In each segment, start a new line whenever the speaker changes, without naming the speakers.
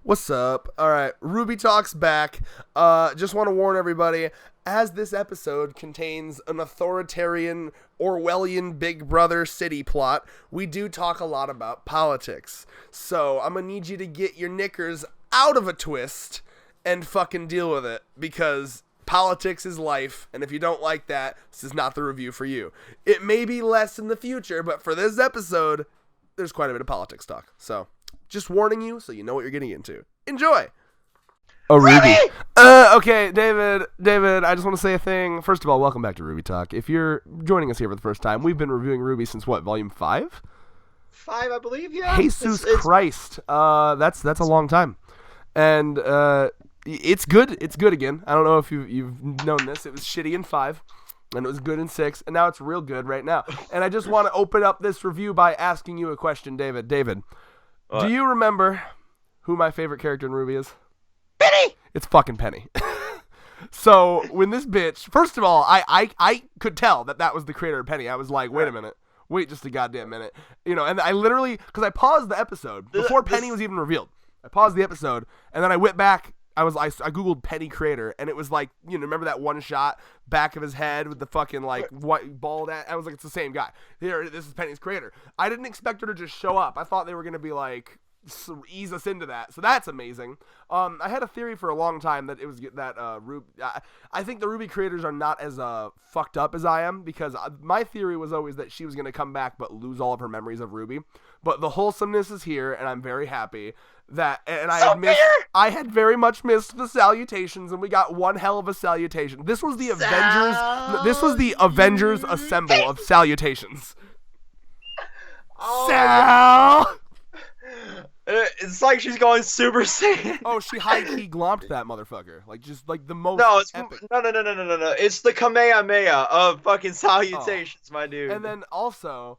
What's up? All right, Ruby Talks back. Just want to warn everybody, as this episode contains an authoritarian Orwellian Big Brother city plot, we do talk a lot about politics. So I'm gonna need you to get your knickers out of a twist and fucking deal with it, because politics is life, and if you don't like that, this is not the review for you. It may be less in the future, but for this episode, there's quite a bit of politics talk. So just warning you so you know what you're getting into. Enjoy! Oh, Ruby! Okay, David, I just want to say a thing. First of all, welcome back to RWBY Talk. If you're joining us here for the first time, we've been reviewing RWBY since what, volume 5?
5, I believe, yeah.
Jesus Christ. That's a long time. And it's good. It's good again. I don't know if you've known this. It was shitty in 5. And it was good in 6, and now it's real good right now. And I just want to open up this review by asking you a question, David. David, what? Do you remember who my favorite character in RWBY is?
Penny!
It's fucking Penny. So, when this bitch... First of all, I could tell that was the creator of Penny. I was like, wait a minute. Wait just a goddamn minute. You know, and I literally... Because I paused the episode before Penny was even revealed. I paused the episode, and then I went back... I googled Penny creator, and it was like, you know, remember that one shot back of his head with the fucking like white bald at? I was like, it's the same guy. Here, this is Penny's creator. I didn't expect her to just show up. I thought they were gonna be like ease us into that. So that's amazing. I had a theory for a long time that it was that RWBY. I think the RWBY creators are not as fucked up as I am, because my theory was always that she was gonna come back but lose all of her memories of RWBY. But the wholesomeness is here, and I'm very happy. I had very much missed the salutations, and we got one hell of a salutation. This was the Avengers assemble of salutations.
Oh,
Sal!
It's like she's going Super Saiyan.
Oh, she high-key glomped that motherfucker. Like, just like the most epic.
No. It's the Kamehameha of fucking salutations, my dude.
And then also...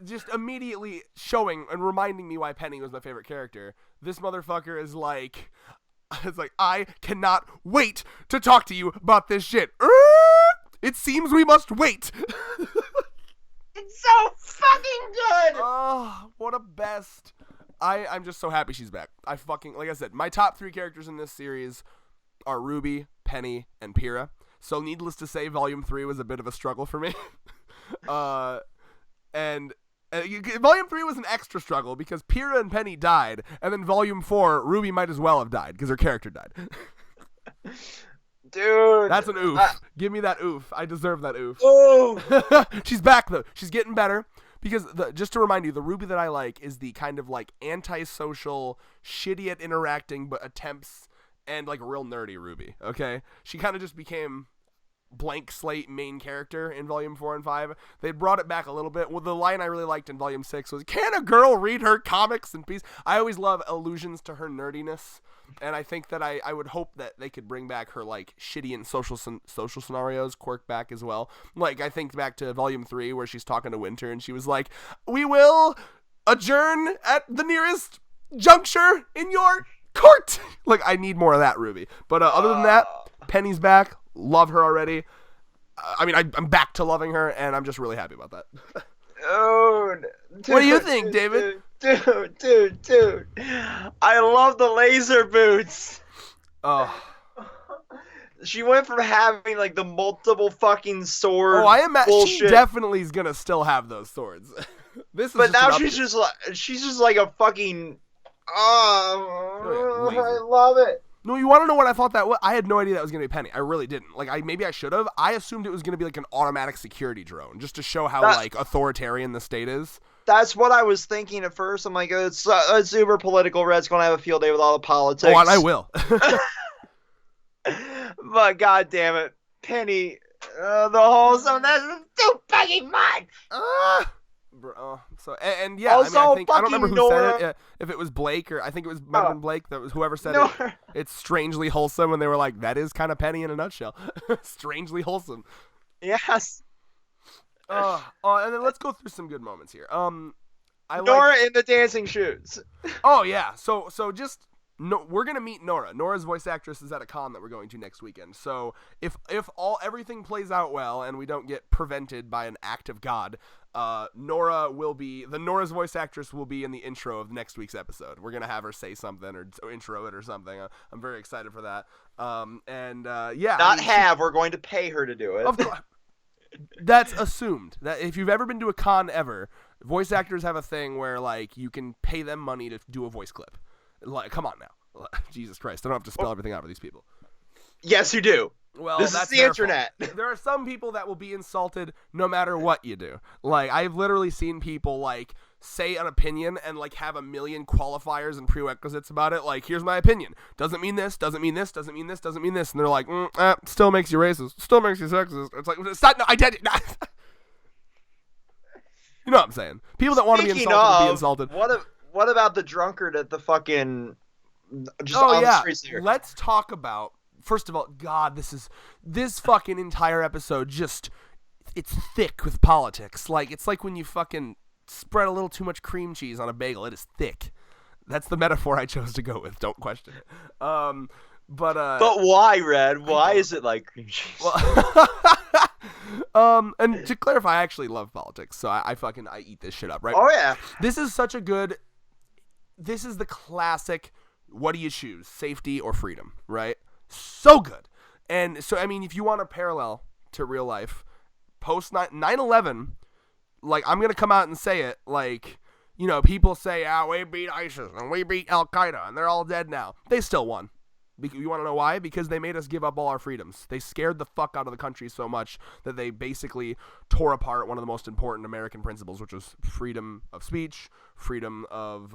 just immediately showing and reminding me why Penny was my favorite character. This motherfucker is like, it's like, I cannot wait to talk to you about this shit. It seems we must wait.
It's so fucking good.
Oh, what a best. I'm just so happy she's back. Like I said, my top 3 characters in this series are RWBY, Penny, and Pyrrha. So needless to say, volume 3 was a bit of a struggle for me. And Volume 3 was an extra struggle because Pyrrha and Penny died, and then Volume 4, RWBY might as well have died because her character died.
Dude.
That's an oof. Give me that oof. I deserve that oof.
Oh.
She's back, though. She's getting better. Because, just to remind you, the RWBY that I like is the kind of, like, antisocial, shitty at interacting, but attempts, and, like, real nerdy RWBY, okay? She kind of just became... blank slate main character in volume 4 and 5. They brought it back a little bit. Well, the line I really liked in volume 6 was, can a girl read her comics in peace? I always love allusions to her nerdiness, and I think that I would hope that they could bring back her like shitty and social scenarios quirk back as well. Like, I think back to volume 3 where she's talking to Winter and she was like, we will adjourn at the nearest juncture in your court. Like, I need more of that, RWBY. But other than that, Penny's back. Love her already. I mean, I'm back to loving her, and I'm just really happy about that.
Dude,
what do you think, David?
Dude. I love the laser boots.
Oh.
She went from having, like, the multiple fucking sword
she definitely is gonna still have those swords.
But now she's just like a fucking... Oh, I love it.
No, you want to know what I thought that was? I had no idea that was going to be Penny. I really didn't. Like, maybe I should have. I assumed it was going to be like an automatic security drone, just to show how like authoritarian the state is.
That's what I was thinking at first. I'm like, it's super political. Red's going to have a field day with all the politics.
Oh, and I will.
But god damn it, Penny, the whole that's too fucking much.
Yeah,
also,
I don't remember who
Nora.
said it. If it was Blake or I think it was might have been Blake. That was whoever said it. It's strangely wholesome, and they were like, "That is kind of Penny in a nutshell." Strangely wholesome.
Yes.
And then let's go through some good moments here.
Nora in the dancing shoes.
Oh yeah. So just No, we're gonna meet Nora. Nora's voice actress is at a con that we're going to next weekend. So if everything plays out well and we don't get prevented by an act of God, Nora's voice actress will be in the intro of next week's episode. We're gonna have her say something or intro it or something. I'm very excited for that.
We're going to pay her to do it.
Of course. That's assumed. That if you've ever been to a con ever, voice actors have a thing where like you can pay them money to do a voice clip. Like, come on now. Jesus Christ. I don't have to spell everything out for these people.
Yes, you do.
Well,
this is the internet.
There are some people that will be insulted no matter what you do. Like, I've literally seen people, like, say an opinion and, like, have a million qualifiers and prerequisites about it. Like, here's my opinion. Doesn't mean this, doesn't mean this, doesn't mean this, doesn't mean this. And they're like, still makes you racist, still makes you sexist. It's like, stop, no, I did it. You know what I'm saying? People that want to be insulted will be insulted.
What about the drunkard at the fucking
the streets here? Let's talk about, first of all, God, this fucking entire episode it's thick with politics. Like, it's like when you fucking spread a little too much cream cheese on a bagel. It is thick. That's the metaphor I chose to go with. Don't question it. But
why, Red? Why is it like cream cheese?
Well, and to clarify, I actually love politics, so I eat this shit up, right?
Oh yeah.
This is the classic, what do you choose, safety or freedom, right? So good. And so, I mean, if you want a parallel to real life, post 9/11, like, I'm going to come out and say it, like, you know, people say, we beat ISIS and we beat Al-Qaeda and they're all dead now. They still won. You want to know why? Because they made us give up all our freedoms. They scared the fuck out of the country so much that they basically tore apart one of the most important American principles, which was freedom of speech, freedom of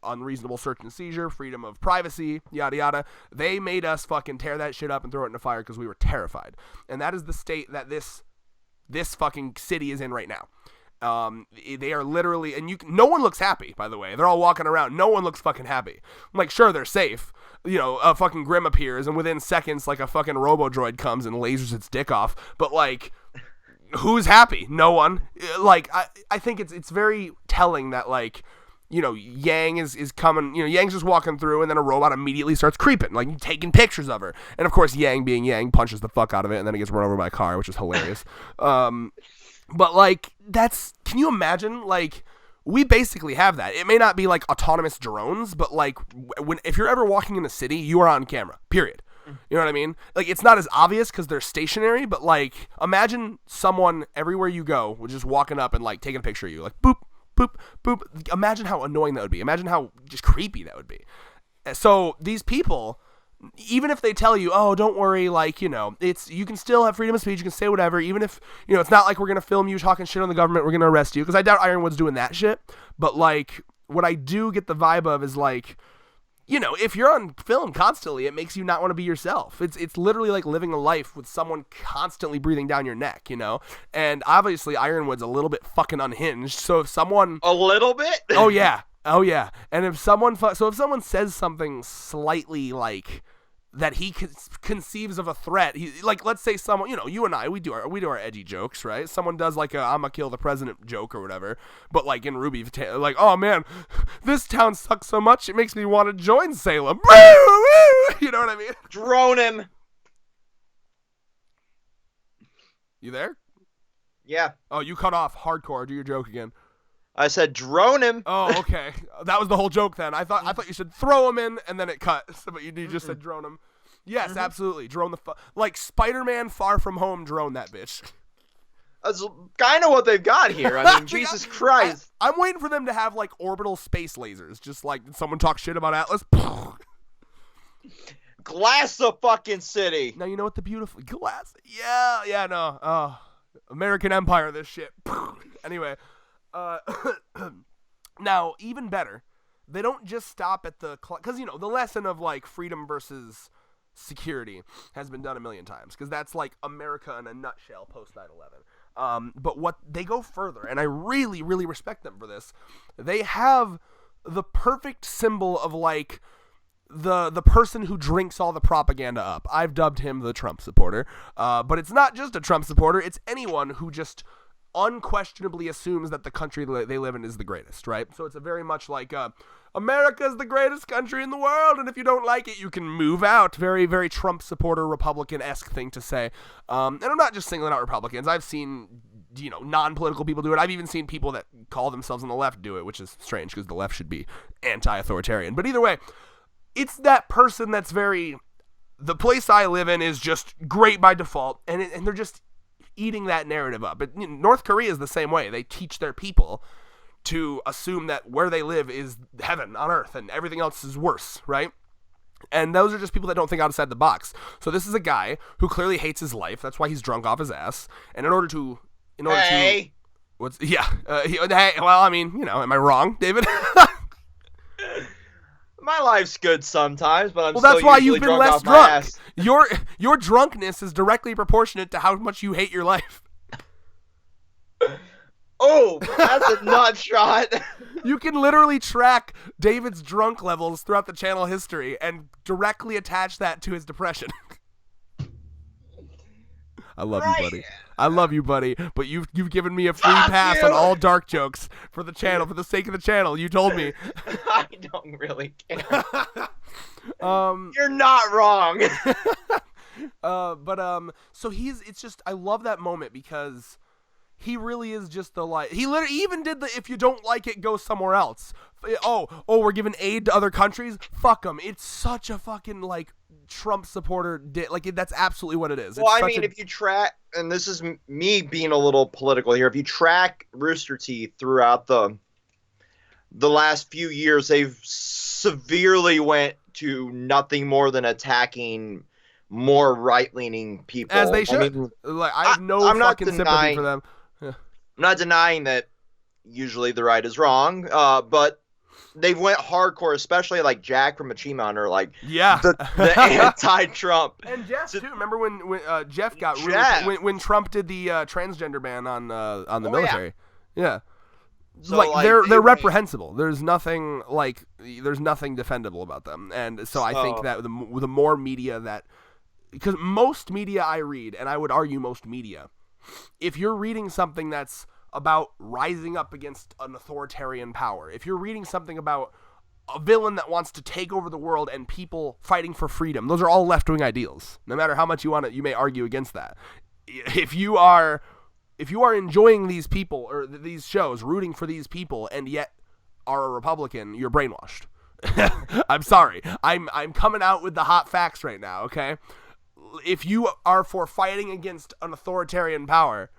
unreasonable search and seizure, freedom of privacy, yada yada. They made us fucking tear that shit up and throw it in the fire because we were terrified. And that is the state that this fucking city is in right now. They are literally, and no one looks happy, by the way. They're all walking around. No one looks fucking happy. Like, sure, they're safe. You know, a fucking Grim appears, and within seconds, like, a fucking robo-droid comes and lasers its dick off. But, like, who's happy? No one. Like, I think it's very telling that, like, you know, Yang is coming, you know, Yang's just walking through, and then a robot immediately starts creeping, like, taking pictures of her. And, of course, Yang being Yang punches the fuck out of it, and then he gets run over by a car, which is hilarious. But, like, can you imagine, like, we basically have that. It may not be, like, autonomous drones, but, like, if you're ever walking in the city, you are on camera, period. You know what I mean? Like, it's not as obvious because they're stationary, but, like, imagine someone everywhere you go was just walking up and, like, taking a picture of you. Like, boop, boop, boop. Imagine how annoying that would be. Imagine how just creepy that would be. So, these people, even if they tell you, oh, don't worry, like, you know, you can still have freedom of speech, you can say whatever, even if, you know, it's not like we're going to film you talking shit on the government, we're going to arrest you, because I doubt Ironwood's doing that shit, but, like, what I do get the vibe of is, like, you know, if you're on film constantly, it makes you not want to be yourself. It's literally like living a life with someone constantly breathing down your neck, you know, and obviously Ironwood's a little bit fucking unhinged, so if someone...
A little bit?
Oh, yeah, and if someone says something slightly, like, that he conceives of a threat, like, let's say someone, you know, you and I, we do our edgy jokes, right? Someone does, like, a I'ma kill the president joke or whatever, but, like, in RWBY, like, oh man, this town sucks so much it makes me want to join Salem. You know what I mean?
Drone him.
You there?
Yeah.
Oh, you cut off hardcore. Do your joke again.
I said drone him.
Oh, okay. That was the whole joke then. I thought you said throw him in and then it cut. But you just said drone him. Yes, absolutely. Drone like Spider-Man Far From Home drone that bitch.
That's kind of what they've got here. I mean, Jesus Christ.
I'm waiting for them to have, like, orbital space lasers. Just like, did someone talk shit about Atlas?
Glass the fucking city.
Now you know what the beautiful glass. Yeah, no. Oh, American Empire, this shit. Anyway. Now, even better, they don't just stop at because, you know, the lesson of, like, freedom versus security has been done a million times, because that's, like, America in a nutshell post 9/11. But what they go further, and I really, really respect them for this, they have the perfect symbol of, like, the person who drinks all the propaganda up. I've dubbed him the Trump supporter, but it's not just a Trump supporter, it's anyone who just unquestionably assumes that the country they live in is the greatest, right? So it's a very much like America's the greatest country in the world, and if you don't like it, you can move out. Very, very Trump supporter, Republican-esque thing to say. And I'm not just singling out Republicans. I've seen, non-political people do it. I've even seen people that call themselves on the left do it, which is strange because the left should be anti-authoritarian. But either way, it's that person that's very, the place I live in is just great by default, and they're just eating that narrative up. But North Korea is the same way. They teach their people to assume that where they live is heaven on earth and everything else is worse, right? And those are just people that don't think outside the box. So this is a guy who clearly hates his life. That's why he's drunk off his ass. And in order to
Hey,
hey, well, I mean, am I wrong, David?
my life's good sometimes, but I'm
well,
still
that's why
usually
you've been
drunk
less
off my
drunk.
ass.
Your drunkenness is directly proportionate to how much you hate your life.
Oh, that's a nut shot.
You can literally track David's drunk levels throughout the channel history and directly attach that to his depression. I love you, buddy. I love you, buddy. But you've given me a free pass on all dark jokes for the channel, for the sake of the channel. You told me.
I don't really care. You're not wrong.
So it's just, I love that moment because he really is just the like. He literally even did the if you don't like it, go somewhere else. Oh, we're giving aid to other countries. Fuck them. It's such a fucking like Trump supporter. That's absolutely what it is.
Well, I mean, if you track, and this is me being a little political here, if you track Rooster Teeth throughout the last few years, they've severely went to nothing more than attacking more right-leaning people.
As they should. I have no fucking sympathy for them.
I'm not denying that usually the right is wrong, but they went hardcore, especially like Jack from Machine Hunter, like the anti-Trump.
And Jeff too. Remember when Jeff got when Trump did the transgender ban on the military? Yeah. So, they're reprehensible. There's nothing defendable about them, and so I think that the more media that, because most media I read, and I would argue most media, if you're reading something that's about rising up against an authoritarian power, if you're reading something about a villain that wants to take over the world and people fighting for freedom, those are all left-wing ideals. No matter how much you may argue against that. If you are enjoying these people or these shows, rooting for these people, and yet are a Republican, you're brainwashed. I'm sorry. I'm coming out with the hot facts right now, okay? If you are for fighting against an authoritarian power,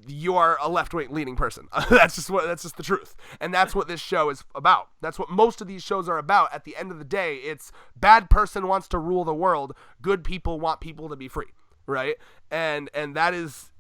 you are a left-wing leaning person. That's just the truth. And that's what this show is about. That's what most of these shows are about. At the end of the day, it's bad person wants to rule the world. Good people want people to be free. Right? And that is,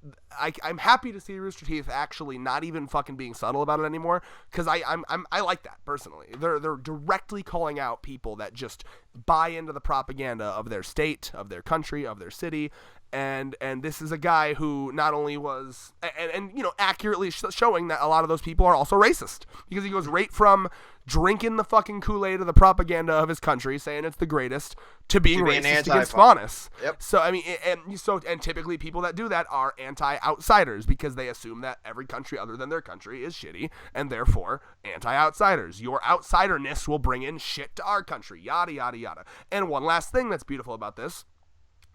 I'm happy to see Rooster Teeth actually not even fucking being subtle about it anymore, because I like that personally. They're directly calling out people that just buy into the propaganda of their state, of their country, of their city, and this is a guy who not only was and accurately showing that a lot of those people are also racist, because he goes right from drinking the fucking Kool-Aid of the propaganda of his country, saying it's the greatest, to being racist against faunus.
Yep.
So I mean, and typically people that do that are anti-outsiders, because they assume that every country other than their country is shitty, and therefore anti-outsiders. Your outsiderness will bring in shit to our country. Yada yada yada. And one last thing that's beautiful about this,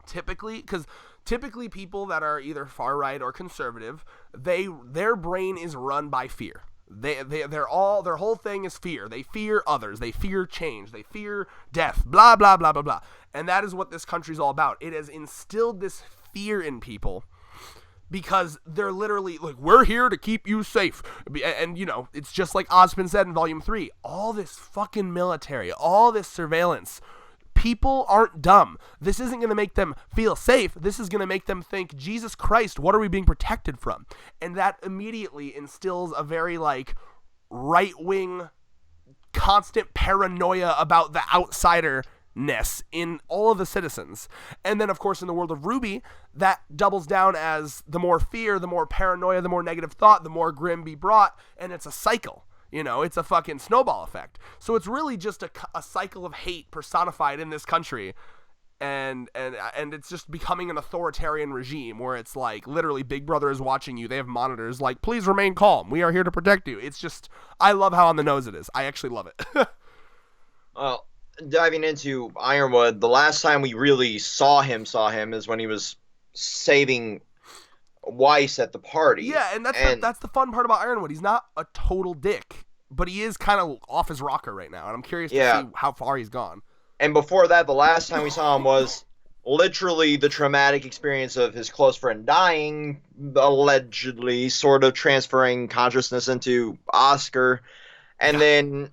typically people that are either far right or conservative, their brain is run by fear. Their whole thing is fear. They fear others. They fear change. They fear death. Blah, blah, blah, blah, blah. And that is what this country's all about. It has instilled this fear in people because they're literally like, we're here to keep you safe. And it's just like Osmond said in Volume 3, all this fucking military, all this surveillance. People aren't dumb. This isn't going to make them feel safe. This is going to make them think, Jesus Christ, what are we being protected from? And that immediately instills a very right-wing, constant paranoia about the outsider-ness in all of the citizens. And then, of course, in the world of RWBY, that doubles down as the more fear, the more paranoia, the more negative thought, the more grim be brought, and it's a cycle. It's a fucking snowball effect. So it's really just a cycle of hate personified in this country. and it's just becoming an authoritarian regime where it's like literally Big Brother is watching you. They have monitors like, please remain calm. We are here to protect you. It's just, I love how on the nose it is. I actually love it.
Well, diving into Ironwood, the last time we really saw him is when he was saving Weiss at the party.
Yeah, and that's the fun part about Ironwood. He's not a total dick, but he is kind of off his rocker right now, and I'm curious to see how far he's gone.
And before that, the last time we saw him was literally the traumatic experience of his close friend dying, allegedly sort of transferring consciousness into Oscar, and then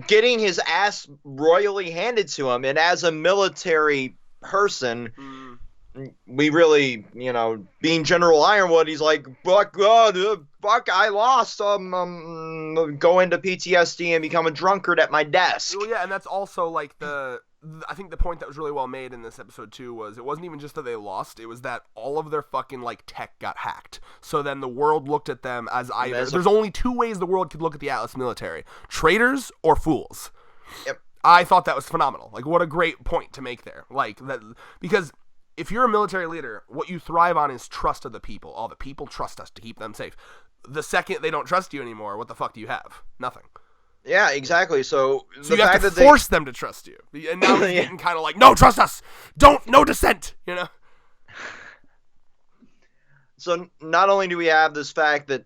getting his ass royally handed to him. And as a military person, we really, being General Ironwood, he's like, fuck, I lost, go into PTSD and become a drunkard at my desk.
Well, yeah, and that's also like I think the point that was really well made in this episode too was it wasn't even just that they lost, it was that all of their fucking like tech got hacked. So then the world looked at them as either there's only two ways the world could look at the Atlas military: traitors or fools.
Yep.
I thought that was phenomenal. Like, what a great point to make there. Like that, because if you're a military leader, what you thrive on is trust of the people. All the people trust us to keep them safe. The second they don't trust you anymore, what the fuck do you have? Nothing.
Yeah, exactly. So
you have to force them to trust you. And now he's getting kind of like, no, trust us. No dissent,
So not only do we have this fact that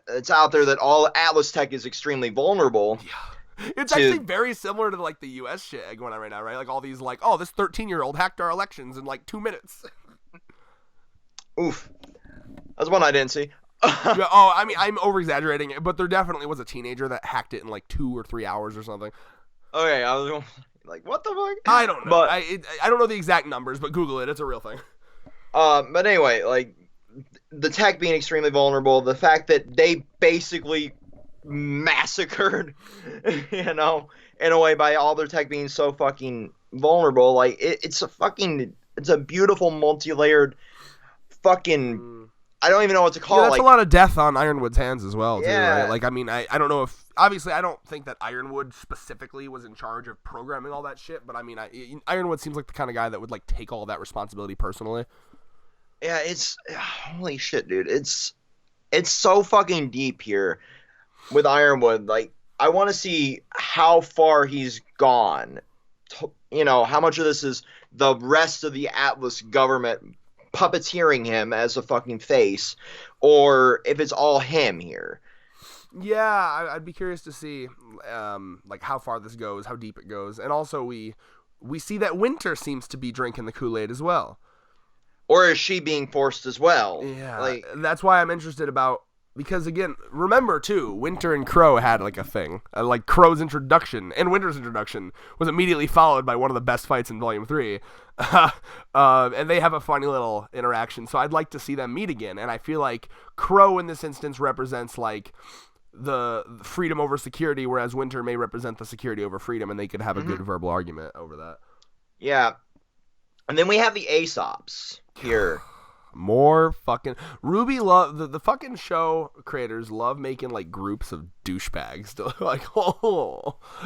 it's out there that all Atlas tech is extremely vulnerable.
Yeah. It's actually very similar to like the U.S. shit going on right now, right? Like all these like, oh, this 13-year-old hacked our elections in like 2 minutes.
Oof. That's one I didn't see.
Yeah, I mean, I'm over-exaggerating it, but there definitely was a teenager that hacked it in like 2 or 3 hours or something.
Okay, I was like, what the fuck?
I don't know.
But,
I don't know the exact numbers, but Google it. It's a real thing.
But anyway, like, the tech being extremely vulnerable, the fact that they basically massacred, in a way by all their tech being so fucking vulnerable, like, it's a beautiful, multi-layered fucking... I don't even know what to call it.
That's a lot of death on Ironwood's hands as well, too,
yeah.
right? Like, I mean, I don't know if... Obviously, I don't think that Ironwood specifically was in charge of programming all that shit, but I mean, Ironwood seems like the kind of guy that would, like, take all that responsibility personally.
Yeah, it's... Holy shit, dude. It's so fucking deep here with Ironwood. Like, I want to see how far he's gone. How much of this is the rest of the Atlas government puppeteering him as a fucking face, or if it's all him here.
Yeah, I'd be curious to see like how far this goes, how deep it goes. And also we see that Winter seems to be drinking the Kool-Aid as well.
Or is she being forced as well?
Yeah, that's why I'm interested about, because again, remember too, Winter and Crow had like a thing. Like Crow's introduction and Winter's introduction was immediately followed by one of the best fights in Volume 3. And they have a funny little interaction, so I'd like to see them meet again. And I feel like Crow in this instance represents like the freedom over security, whereas Winter may represent the security over freedom, and they could have a good verbal argument over that.
Yeah. And then we have the Aesops here.
More fucking RWBY love the fucking show creators love making like groups of douchebags. Like,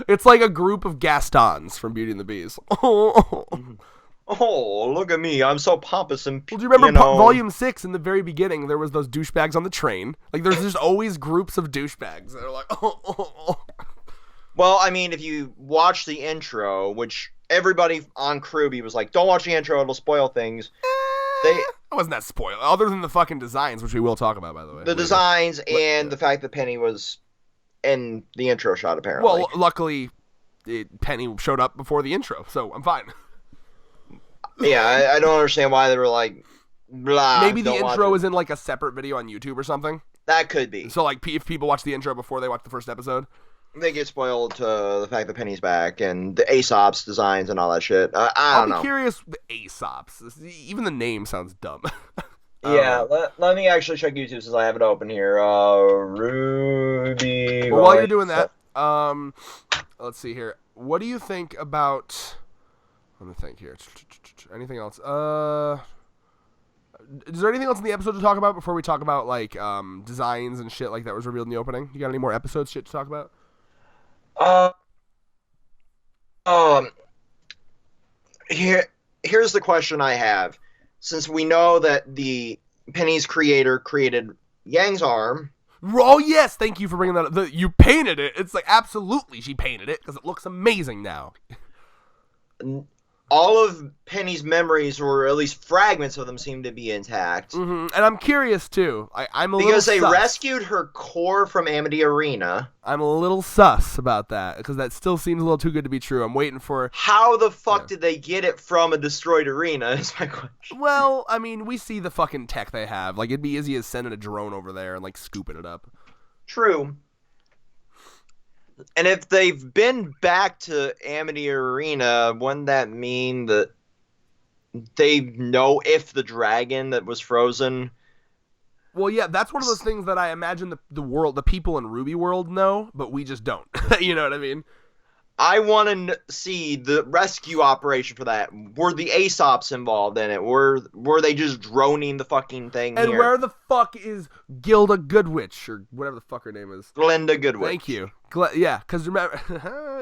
it's like a group of Gastons from Beauty and the Beast.
Oh, look at me! I'm so pompous and.
Well, do you remember Volume 6 in the very beginning? There was those douchebags on the train. Like, there's just always groups of douchebags that are like,
Well, I mean, if you watch the intro, which everybody on RWBY was like, "Don't watch the intro; it'll spoil things."
It wasn't that spoiled, other than the fucking designs, which we will talk about, by the way.
The designs and the fact that Penny was in the intro shot, apparently.
Well, luckily, Penny showed up before the intro, so I'm fine.
Yeah, I don't understand why they were like, blah.
Maybe the intro is in like a separate video on YouTube or something.
That could be.
So like, if people watch the intro before they watch the first episode,
they get spoiled to the fact that Penny's back and the Aesop's designs and all that shit. I don't know.
I'm curious. The Aesop's, even the name sounds dumb.
Yeah, let me actually check YouTube since I have it open here. RWBY.
Well, while you're doing that, let's see here. What do you think about? Let me think here. Anything else? Is there anything else in the episode to talk about before we talk about like designs and shit like that was revealed in the opening? You got any more episode shit to talk about?
here's the question I have. Since we know that the Penny's creator created Yang's arm.
Oh, yes. Thank you for bringing that up. You painted it. It's like, absolutely she painted it because it looks amazing now.
All of Penny's memories, or at least fragments of them, seem to be intact.
Mm-hmm. And I'm curious, too. I'm a
because
little
they
sus.
rescued her core from Amity Arena.
I'm a little sus about that because that still seems a little too good to be true. I'm waiting for...
How the fuck did they get it from a destroyed arena is my question.
Well, I mean, we see the fucking tech they have. Like, it'd be easy as sending a drone over there and, like, scooping it up.
True. And if they've been back to Amity Arena, wouldn't that mean that they know if the dragon that was frozen?
Well, yeah, that's one of those things that I imagine the people in RWBY world know, but we just don't. You know what I mean?
I want to see the rescue operation for that. Were the Aesops involved in it? Were they just droning the fucking thing
and
here?
Where the fuck is Gilda Goodwitch, or whatever the fuck her name is?
Glenda Goodwitch.
Thank you. Yeah, because remember,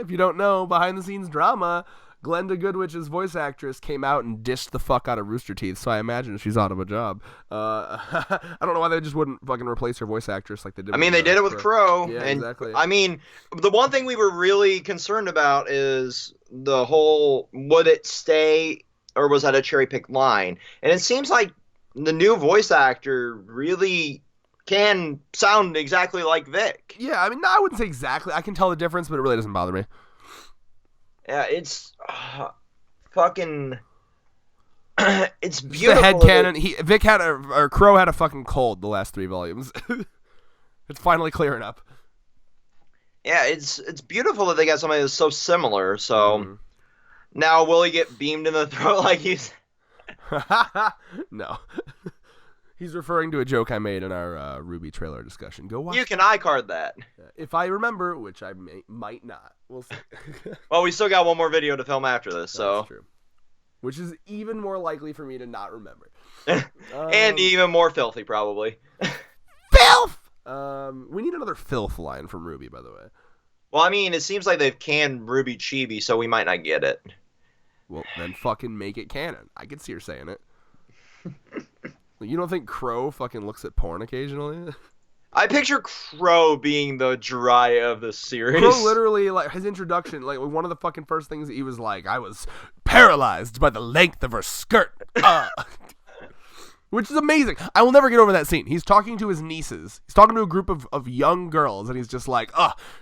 if you don't know, behind-the-scenes drama, Glenda Goodwitch's voice actress came out and dished the fuck out of Rooster Teeth, so I imagine she's out of a job. I don't know why they just wouldn't fucking replace her voice actress like they did.
I mean, they did it with Crow.
Yeah,
and,
exactly.
I mean, the one thing we were really concerned about is the whole, would it stay, or was that a cherry-picked line? And it seems like the new voice actor really can sound exactly like Vic.
Yeah, I mean, no, I wouldn't say exactly. I can tell the difference, but it really doesn't bother me.
Yeah, it's fucking. It's beautiful.
The headcanon. Vic had or Crow had a fucking cold the last 3 volumes. It's finally clearing up.
Yeah, it's beautiful that they got somebody that's so similar. So now will he get beamed in the throat like he's?
No. He's referring to a joke I made in our RWBY trailer discussion. Go watch.
You can iCard that.
If I remember, which I might not. We'll see.
Well, we still got one more video to film after this, so.
That's true. Which is even more likely for me to not remember.
And even more filthy, probably.
Filth! We need another filth line from RWBY, by the way.
Well, I mean, it seems like they've canned RWBY Chibi, so we might not get it.
Well, then fucking make it canon. I could see her saying it. You don't think Crow fucking looks at porn occasionally?
I picture Crow being the dry of the series.
Crow literally, like, his introduction, like, one of the fucking first things that he was like, I was paralyzed by the length of her skirt. Which is amazing. I will never get over that scene. He's talking to his nieces. He's talking to a group of young girls, and he's just like,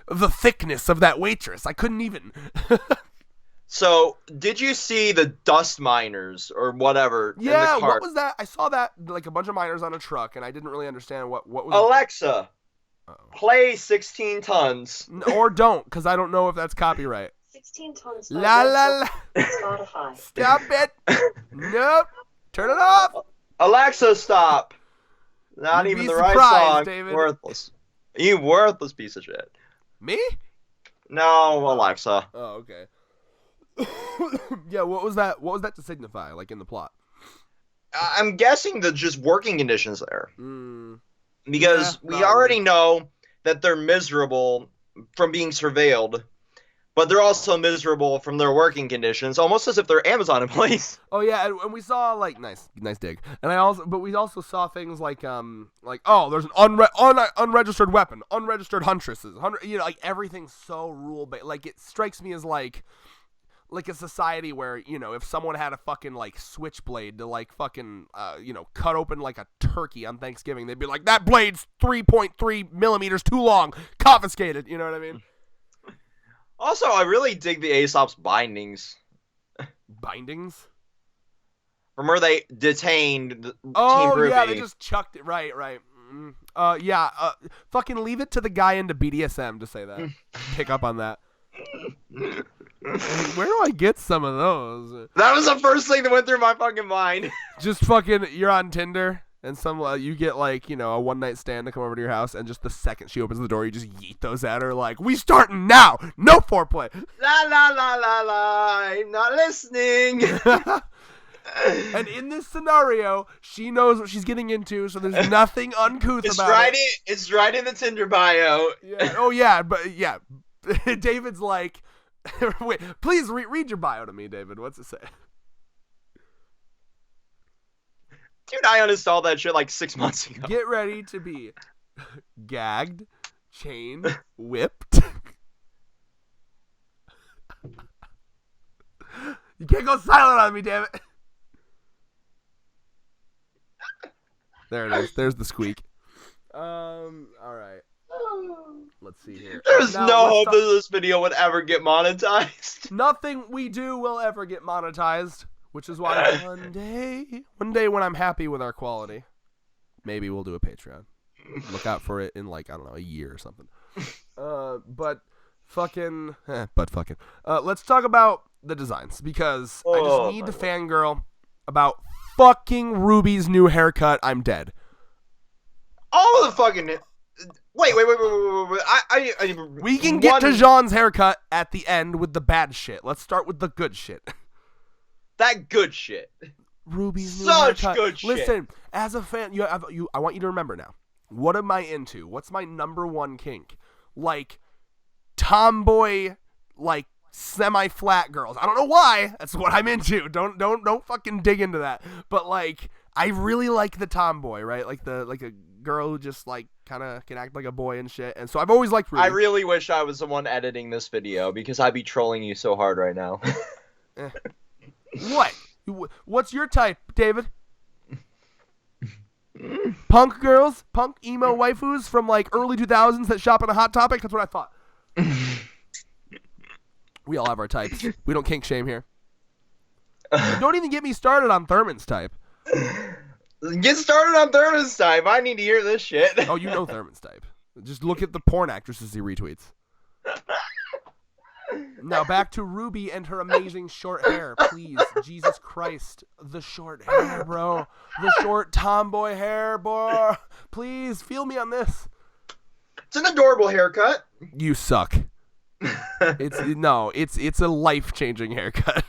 the thickness of that waitress. I couldn't even.
So, did you see the dust miners or whatever in the cart?
What was that? I saw that, like, a bunch of miners on a truck, and I didn't really understand what was...
Alexa, play 16 tons.
Or don't, because I don't know if that's copyright.
16 tons.
La la la.
Spotify.
Stop it. Nope. Turn it off.
Alexa, stop. Not
You'd
even
be
the right
surprised,
song.
David.
Worthless. You worthless piece of shit.
Me?
No, Alexa.
Oh, okay. Yeah, what was that? What was that to signify, like, in the plot?
I'm guessing the just working conditions there. Because
Yeah,
we already know that they're miserable from being surveilled, but they're also miserable from their working conditions, almost as if they're Amazon employees.
Oh yeah, and we saw, like, nice dig. But we also saw things like there's an unregistered weapon, unregistered huntresses, like, everything's so rule based. Like, it strikes me as like a society where, if someone had a fucking, like, switchblade to, like, fucking, cut open, like, a turkey on Thanksgiving, they'd be like, that blade's 3.3 millimeters too long, confiscated, you know what I mean?
Also, I really dig the Aesop's bindings.
Bindings?
From where they detained Team
RWBY. Yeah,
RWBY.
they just chucked it, right. Fucking leave it to the guy into BDSM to say that. Pick up on that. Where do I get some of those?
That was the first thing that went through my fucking mind.
Just fucking, you're on Tinder, and you get, like, a one-night stand to come over to your house, and just the second she opens the door, you just yeet those at her, like, we starting now! No foreplay!
La la la la la, I'm not listening!
And in this scenario, she knows what she's getting into, so there's nothing uncouth about it.
It's right in the Tinder bio.
Yeah. Oh, yeah, but, yeah. David's like... Wait, please read your bio to me, David. What's it say?
Dude, I uninstalled that shit like 6 months ago.
Get ready to be gagged, chained, whipped. You can't go silent on me, damn it. There it is. There's the squeak. All right. Let's see here.
There's
Now,
no
let's
hope
talk-
that this video would ever get monetized.
Nothing we do will ever get monetized, which is why one day when I'm happy with our quality, maybe we'll do a Patreon. Look out for it in like, I don't know, a year or something. Let's talk about the designs, because I just need to fangirl about fucking Ruby's new haircut. I'm dead.
All the fucking... Wait.
We can get to Jean's haircut at the end with the bad shit. Let's start with the good shit.
That good shit.
Ruby's new
Such
haircut.
good shit.
Listen, as a fan, I want you to remember now. What am I into? What's my number one kink? Like, tomboy, like, semi-flat girls. I don't know why. That's what I'm into. Don't fucking dig into that. But, like, I really like the tomboy, right? Like a girl who just, like, kind of can act like a boy and shit. And so I've always liked Ruby.
I really wish I was the one editing this video, because I'd be trolling you so hard right now.
What? What's your type, David? Punk girls? Punk emo waifus from, like, early 2000s that shop on a Hot Topic? That's what I thought. We all have our types. We don't kink shame here. Don't even get me started on Thurman's type.
Get started on Thurman's type. I need to hear this shit.
Oh, you know Thurman's type. Just look at the porn actresses he retweets. Now back to Ruby and her amazing short hair, please. Jesus Christ. The short hair, bro. The short tomboy hair, bro. Please, feel me on this.
It's an adorable haircut.
You suck. It's a life-changing haircut.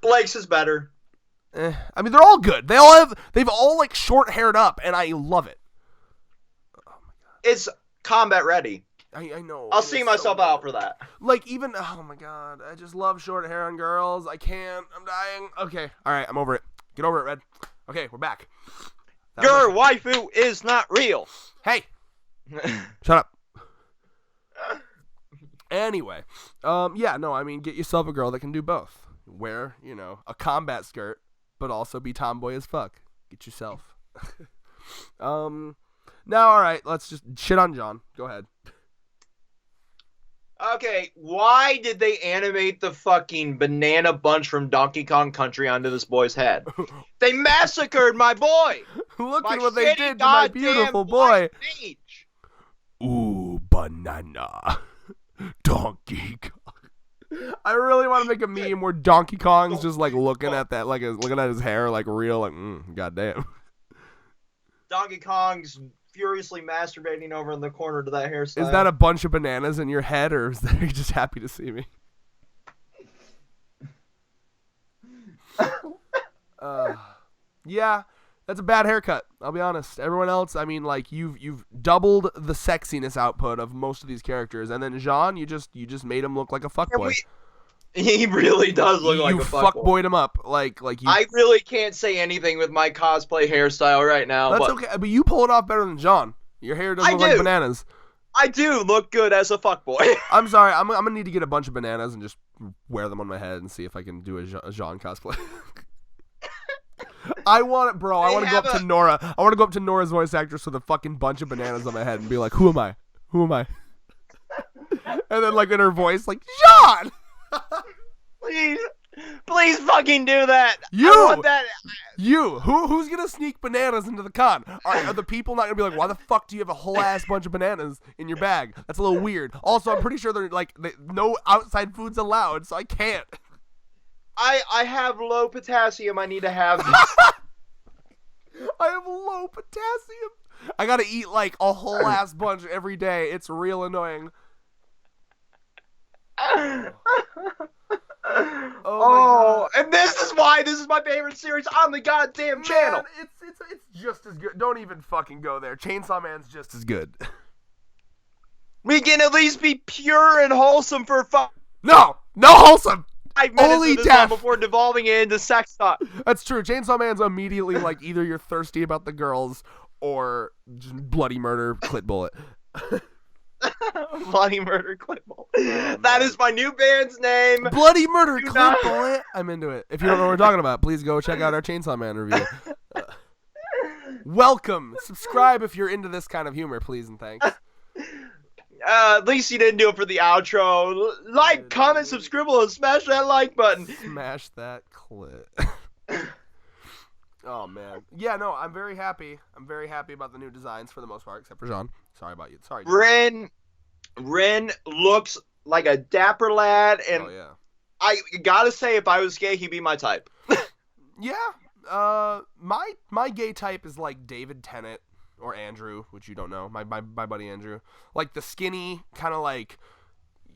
Blake's is better.
I mean, they're all good. They've all like short haired up, and I love it. Oh my god.
It's combat ready.
I know.
I'll see myself out for that.
Like, even, oh my god, I just love short hair on girls. I can't. I'm dying. Okay, all right, I'm over it. Get over it, Red. Okay, we're back.
Your waifu is not real.
Hey, shut up. Anyway, I mean, get yourself a girl that can do both. Wear, a combat skirt, but also be tomboy as fuck. Get yourself. Now, all right, let's just shit on John. Go ahead.
Okay, why did they animate the fucking banana bunch from Donkey Kong Country onto this boy's head? They massacred my boy!
Look
My
at what they
shitty
did to my
goddamn
beautiful boy.
white mage.
Ooh, banana. Donkey Kong. I really want to make a meme where Donkey Kong's just like looking at that, like looking at his hair, like real, like, goddamn.
Donkey Kong's furiously masturbating over in the corner to that hairstyle.
Is that a bunch of bananas in your head, or is that, are you just happy to see me? Yeah, that's a bad haircut. I'll be honest. Everyone else, I mean, like you've doubled the sexiness output of most of these characters, and then Jean, you just made him look like a fuckboy.
He really does look like a fuckboy.
You fuckboyed him up, like you.
I really can't say anything with my cosplay hairstyle right now.
That's okay, but you pull it off better than Jean. Your hair doesn't look like bananas.
I do look good as a fuckboy.
I'm sorry, I'm gonna need to get a bunch of bananas and just wear them on my head and see if I can do a Jean cosplay. I want it, bro. I want to go up to Nora. I want to go up to Nora's voice actress with a fucking bunch of bananas on my head and be like, "Who am I? Who am I?" And then, like, in her voice, like, "Jean."
Please fucking do that.
You.
I want that.
You. Who's gonna sneak bananas into the con? Are the people not gonna be like, "Why the fuck do you have a whole ass bunch of bananas in your bag?" That's a little weird. Also, I'm pretty sure they're like no outside foods allowed, so I can't.
I have low potassium. I need to have.
I have low potassium. I gotta eat like a whole ass bunch every day. It's real annoying.
Oh, and this is why this is my favorite series on the goddamn channel.
Man, it's just as good. Don't even fucking go there. Chainsaw Man's just as good.
We can at least be pure and wholesome for fun.
No wholesome.
minutes
Only
of this
death.
one before devolving it into sex talk.
That's true. Chainsaw Man's immediately like either you're thirsty about the girls or just bloody murder, clit bullet.
Bloody Murder Clip Bullet.
Oh,
That is my new band's name.
Bloody murder,
Do
clit
not-
bullet. I'm into it. If you don't know what we're talking about, please go check out our Chainsaw Man review. Welcome. Subscribe if you're into this kind of humor, please and thanks.
At least you didn't do it for the outro. Like, comment, subscribe, and smash that like button.
Smash that clit. Oh man. Yeah, no, I'm very happy. I'm very happy about the new designs for the most part, except for Jean. Sorry about you. Sorry. Jean.
Ren looks like a dapper lad, and
Oh yeah.
I gotta say, if I was gay, he'd be my type.
Yeah. My gay type is like David Tennant or Andrew, which you don't know. My buddy Andrew. Like the skinny, kind of like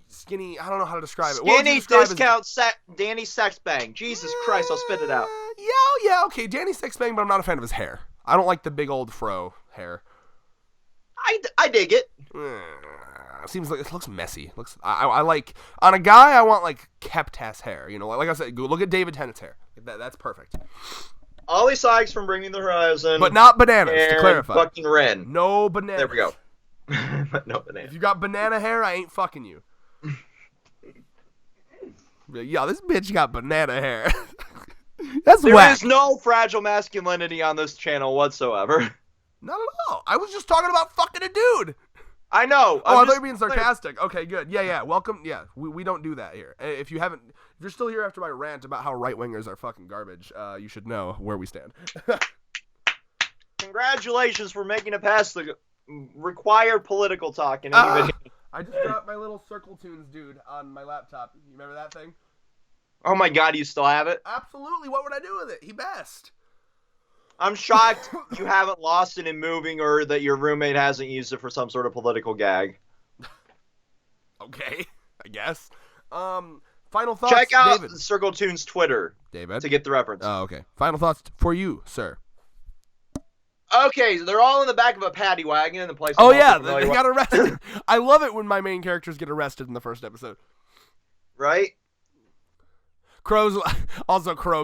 skinny. I don't know how to describe it. What would you
Skinny
describe
discount Danny Sexbang. Jesus Christ, I'll spit it out.
Yeah, okay. Danny Sexbang, but I'm not a fan of his hair. I don't like the big old fro hair.
I dig it.
Seems like it looks messy. I like on a guy. I want like kept ass hair. You know, like I said, go look at David Tennant's hair. That's perfect.
Ollie Sykes from Bringing the Horizon.
But not bananas.
and
To clarify,
fucking Ren.
no bananas.
There we go. No banana.
If you got banana hair, I ain't fucking you. Yo, this bitch got banana hair. That's
There
whack.
is no fragile masculinity on this channel whatsoever.
Not at all. I was just talking about fucking a dude.
I know.
Oh, I thought you
just
were being sarcastic. Okay, good. Yeah. Welcome. Yeah, we don't do that here. If you're still here after my rant about how right wingers are fucking garbage, you should know where we stand.
Congratulations for making it past the required political talk in any video.
I just dropped my little Circle Tunes dude on my laptop. You remember that thing?
Oh my god, you still have it?
Absolutely. What would I do with it? He best.
I'm shocked you haven't lost it in moving or that your roommate hasn't used it for some sort of political gag.
Okay, I guess. Final thoughts.
Check out
David.
Circle Tunes Twitter
David.
to get the reference.
Oh, okay. Final thoughts for you, sir.
Okay, so they're all in the back of a paddy wagon in the place.
Oh yeah, they got arrested. I love it when my main characters get arrested in the first episode.
Right?
Crow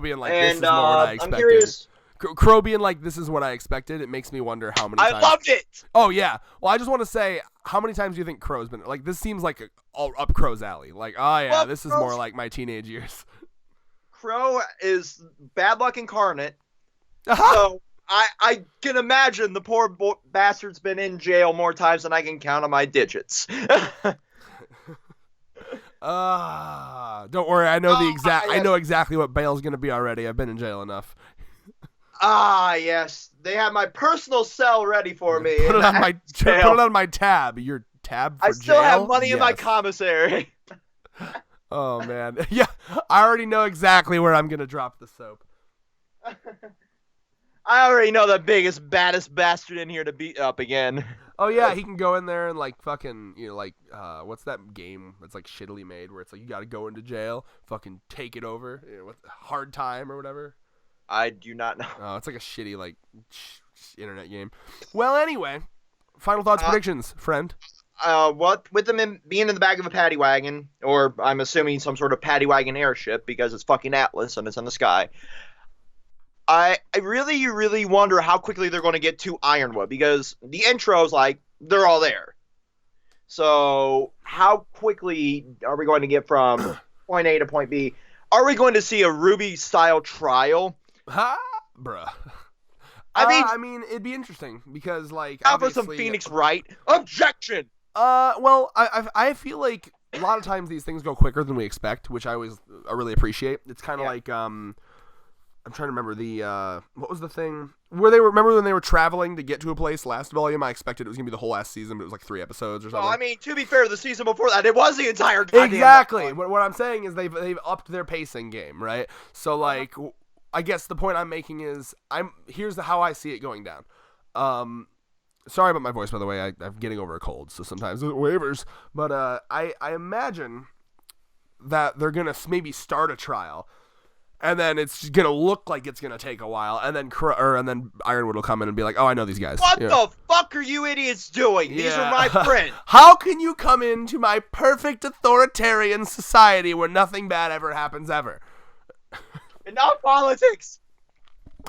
being like, this is
And
more what I
I'm
expected.
curious.
Crow being like, this is what I expected. It makes me wonder how many
I
times.
loved it.
Oh yeah. Well, I just want to say, how many times do you think Crow's been like? This seems like all up Crow's alley. Like, oh yeah,
Well,
this is
Crow's-
more like my teenage years.
Crow is bad luck incarnate. So I can imagine the poor bastard's been in jail more times than I can count on my digits.
Don't worry. I know I know exactly what bail's gonna be already. I've been in jail enough.
Yes, they have my personal cell ready for me.
Put it on my
jail.
put it on my tab. Your tab for
I still
jail?
have money in my
Yes.
commissary.
Oh man, yeah. I already know exactly where I'm gonna drop the soap.
I already know the biggest, baddest bastard in here to beat up again.
Oh yeah, he can go in there and like fucking, you know, like what's that game that's like shittily made where it's like you got to go into jail, fucking take it over, you know, Hard Time or whatever.
I do not know.
Oh, it's like a shitty like internet game. Well, anyway, final thoughts, predictions, friend.
What with them being in the back of a paddy wagon, or I'm assuming some sort of paddy wagon airship because it's fucking Atlas and it's in the sky. I really wonder how quickly they're going to get to Ironwood because the intro's like they're all there. So how quickly are we going to get from point A to point B? Are we going to see a RWBY style trial?
Ha, bruh. I mean, it'd be interesting because like
Out for some
obviously-
Phoenix Wright objection.
Well, I feel like a lot of times these things go quicker than we expect, which I really appreciate. It's kind of like I'm trying to remember the what was the thing where remember when they were traveling to get to a place last volume? I expected it was gonna be the whole last season, but it was like 3 episodes or something.
Well, I mean, to be fair, the season before that, it was the entire goddamn
exactly.
one.
What I'm saying is they've upped their pacing game, right? So like, I guess the point I'm making is here's how I see it going down. Sorry about my voice, by the way. I'm getting over a cold, so sometimes it wavers. But I imagine that they're gonna maybe start a trial. And then it's gonna look like it's gonna take a while, and then Ironwood will come in and be like, "Oh, I know these guys."
What the fuck are you idiots doing? These are my friends.
How can you come into my perfect authoritarian society where nothing bad ever happens ever?
And not politics.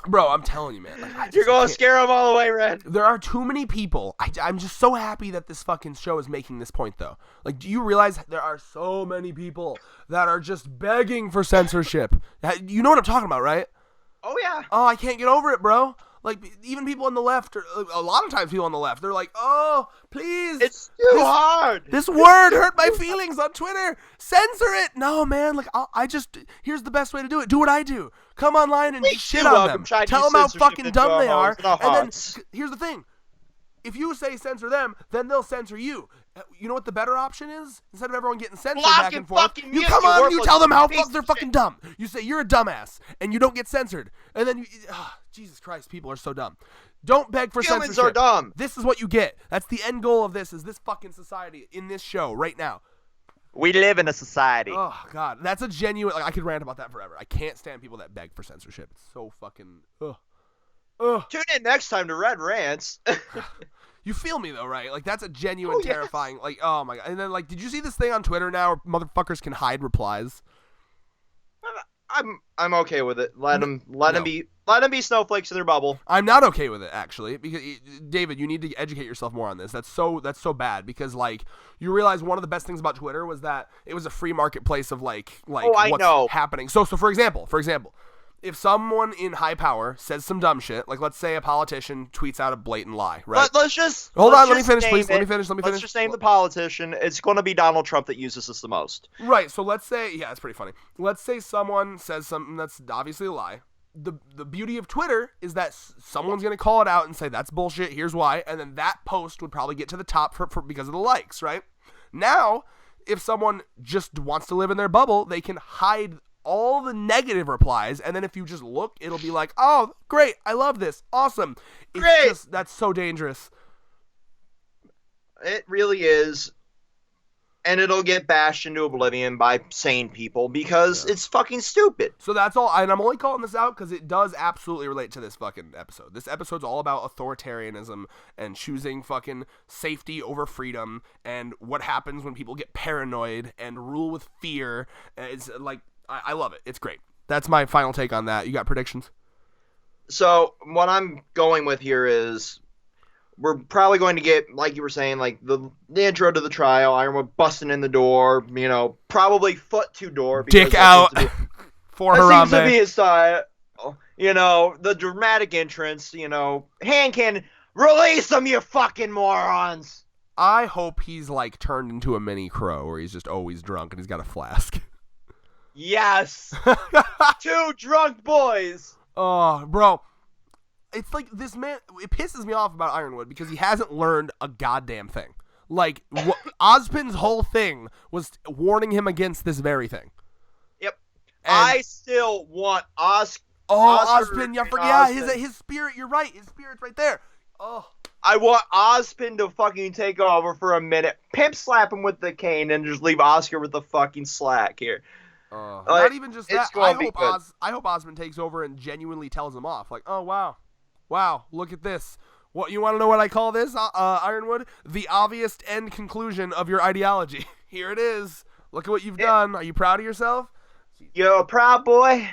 Bro, I'm telling you, man. Like,
You're gonna scare them all away, Red.
There are too many people. I'm just so happy that this fucking show is making this point, though. Like, do you realize there are so many people that are just begging for censorship? You know what I'm talking about, right?
Oh, yeah.
Oh, I can't get over it, bro. Like, even people on the left, or a lot of times people on the left, they're like, oh, please.
It's too hard.
This word hurt my feelings on Twitter. Censor it. No, man. Like, here's the best way to do it. Do what I do. Come online and shit on them. Tell them how fucking dumb they are. And then, here's the thing. If you say censor them, then they'll censor you. You know what the better option is? Instead of everyone getting censored back and forth, you come on and you tell them how they're fucking dumb. You say, you're a dumbass, and you don't get censored. And then Jesus Christ, people are so dumb. Don't beg for censorship.
Humans are dumb.
This is what you get. That's the end goal of this, is this fucking society in this show right now.
We live in a society.
Oh, God. That's a genuine... Like, I could rant about that forever. I can't stand people that beg for censorship. It's so fucking...
Tune in next time to Red Rants.
You feel me, though, right? Like, that's a genuine terrifying... Like, oh, my God. And then, like, did you see this thing on Twitter now where motherfuckers can hide replies?
I'm okay with it. Let them be snowflakes in their bubble.
I'm not okay with it, actually, because David, you need to educate yourself more on this. That's so bad, because like you realize one of the best things about Twitter was that it was a free marketplace of like what's happening. So for example, if someone in high power says some dumb shit, like let's say a politician tweets out a blatant lie, right?
Let's just
hold on. Let me finish, please. Let me finish.
Let's just name the politician. It's going to be Donald Trump that uses this the most.
Right. So let's say, it's pretty funny. Let's say someone says something that's obviously a lie. The beauty of Twitter is that someone's going to call it out and say that's bullshit. Here's why, and then that post would probably get to the top for because of the likes, right? Now, if someone just wants to live in their bubble, they can hide all the negative replies, and then if you just look, it'll be like, oh, great, I love this, awesome. That's so dangerous.
It really is. And it'll get bashed into oblivion by sane people because it's fucking stupid.
So that's all, and I'm only calling this out because it does absolutely relate to this fucking episode. This episode's all about authoritarianism and choosing fucking safety over freedom and what happens when people get paranoid and rule with fear. It's like, I love it. It's great. That's my final take on that. You got predictions?
So what I'm going with here is we're probably going to get, like you were saying, like the intro to the trial, Ironwood busting in the door, probably foot to door.
Dick out for Harambe.
That seems to be his style. The dramatic entrance, hand can release them, you fucking morons.
I hope he's like turned into a mini crow where he's just always drunk and he's got a flask.
Yes. 2 drunk boys.
Oh, bro. It's like this man, it pisses me off about Ironwood because he hasn't learned a goddamn thing. Like, Ozpin's whole thing was warning him against this very thing.
Yep.
And
I still want Oscar.
Ozpin, his spirit, you're right. His spirit's right there. Oh.
I want Ozpin to fucking take over for a minute, pimp slap him with the cane, and just leave Oscar with the fucking slack here.
Not even just that. I hope Osmond takes over and genuinely tells him off. Like, oh, wow, look at this. What, you want to know what I call this, Ironwood? The obvious end conclusion of your ideology. Here it is. Look at what you've done. Are you proud of yourself?
You're a proud boy.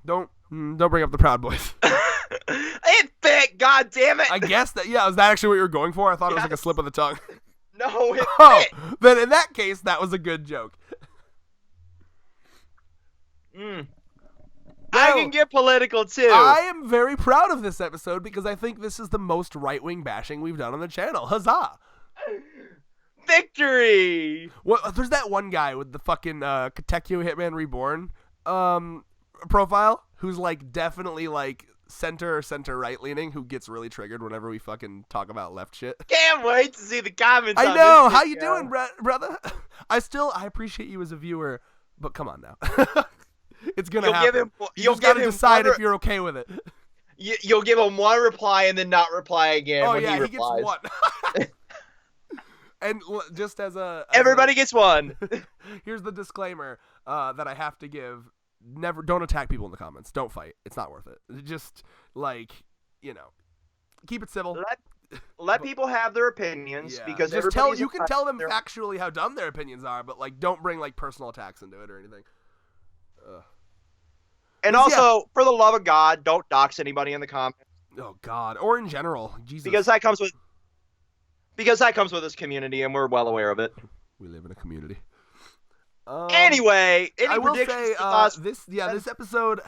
Don't bring up the Proud Boys.
It fit, god damn it.
I guess that, was that actually what you were going for? I thought it was like a slip of the tongue.
No, it fit.
Then in that case, that was a good joke.
I can get political too.
I am very proud of this episode because I think this is the most right-wing bashing we've done on the channel. Huzzah!
Victory!
Well, there's that one guy with the fucking Katekyo Hitman Reborn profile who's like definitely like center or center-right leaning, who gets really triggered whenever we fucking talk about left shit.
Can't wait to see the comments.
I know. How you doing, brother? I appreciate you as a viewer, but come on now. It's gonna happen. You just gotta decide if you're okay with it.
You'll give him one reply and then not reply again.
Oh
when
yeah,
he
gets one. And just as
everybody gets one.
Here's the disclaimer that I have to give. never don't attack people in the comments. Don't fight. It's not worth it. Just like, keep it civil.
Let people have their opinions because
just you can tell them
their...
factually how dumb their opinions are, but like don't bring like personal attacks into it or anything.
And also, for the love of God, don't dox anybody in the comments.
Oh God, or in general, Jesus.
Because that comes with this community, and we're well aware of it.
We live in a community.
Anyway, any
I will
predictions?
say, this episode,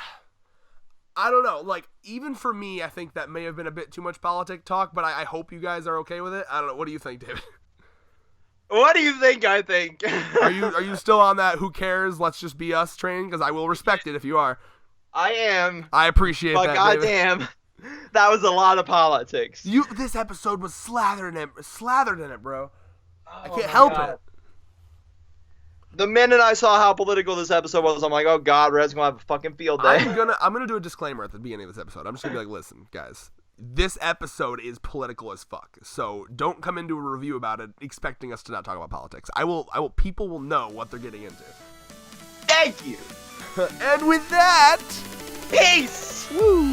I don't know. Like, even for me, I think that may have been a bit too much politic talk, but I hope you guys are okay with it. I don't know. What do you think, David?
What do you think I think?
Are you still on that who cares, let's just be us train? Because I will respect it if you are.
I am.
I appreciate
but
that,
goddamn, that was a lot of politics.
This episode was slathered in it, bro. I can't help it.
The minute I saw how political this episode was, I'm like, oh God, Red's gonna have a fucking field day.
I'm gonna do a disclaimer at the beginning of this episode. I'm just gonna be like, listen, guys, this episode is political as fuck. So don't come into a review about it expecting us to not talk about politics. People will know what they're getting into.
Thank you.
And with that,
peace.
Woo.